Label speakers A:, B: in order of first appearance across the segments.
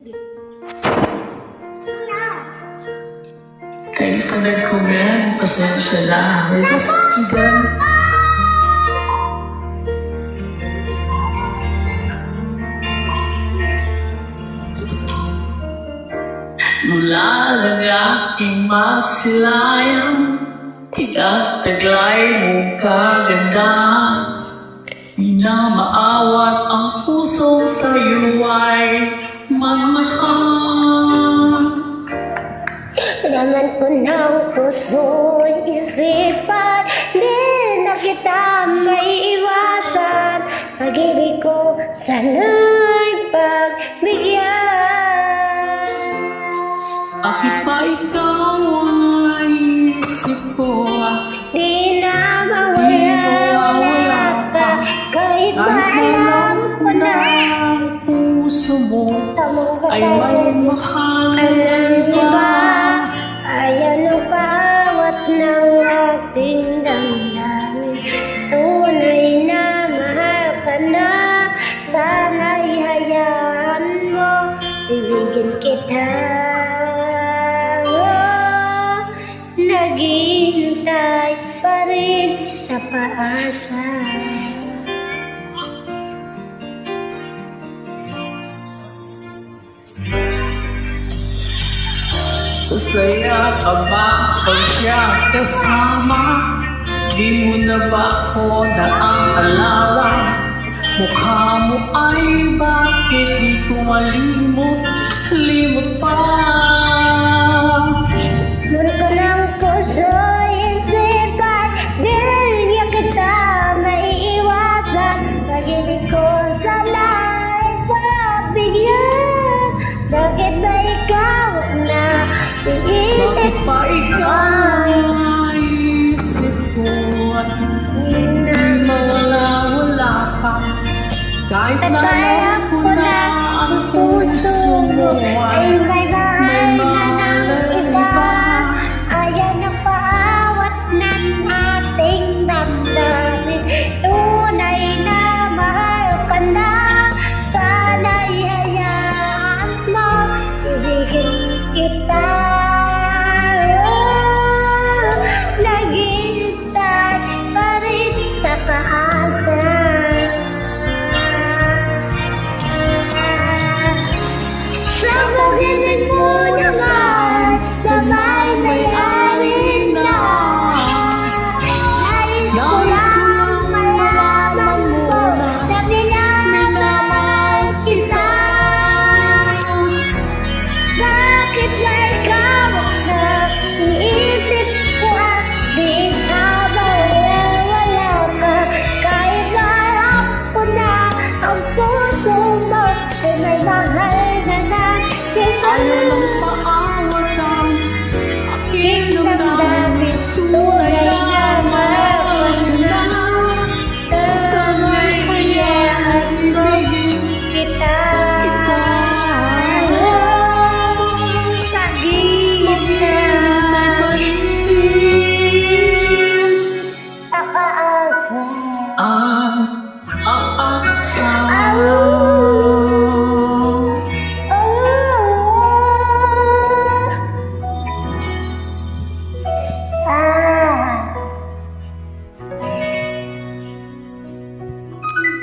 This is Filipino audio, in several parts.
A: Kayo sa nag-comment, pasensya na. We're just student. Mula ng aking masilayan, itataglay mong kagandahan. Di na maawat ang puso sa'yo ay magmahal.
B: Laman ko ng puso, isipan, di na kita maiiwasan. Pag-ibig ko sana'y pagbigyan.
A: Bakit ba ikaw ang isip ko?
B: Di na mawala ka, kahit ba alam ko na
A: ang puso mo ay
B: ay
A: may mahal na iba.
B: ayaw ng paawat ng ating damdamin. Tunay na mahal ka na, sana'y hayaan mo, ibigin kita. Naghihintay pa rin sa paasa.
A: Masaya ka ba pag siya kasama? Di mo na ba ako naaalala? Mukha mo ay bakit di ko malimot pa?
B: Muro ng puso, isipan, di niya kita maiiwasan. Pag-ibig ko sana'y pagbigyan. Bakit ba ikaw na
A: Bakit
B: iisip
A: pa ikaw ang isip ko? Di mawala ka. Kahit na alam ko na ang puso mo ay
B: may mahal na ng iba. Ayaw na paawat ng ating damdamin. Tunay na mahal ka na, sana'y hayaan mo, ibigin kita. Naghihintay pa rin sa paasa. Sa pagdating mo naman, sabay may-ari na. Nais ko lang malaman mo na minamahal kita. Bakit ba ikaw na iisip ko at di habang wala ka? Kahit na alam ko na ang puso mo ay may mahal na
A: Ayaw lang paawat ang aking damdamin. Tunay na mahal ka na. Sana'y hayaan ibigin
B: kita. Sa gilid na sa paasa.
A: ang aasa.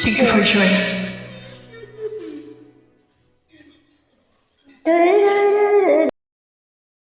A: Thank you for joining.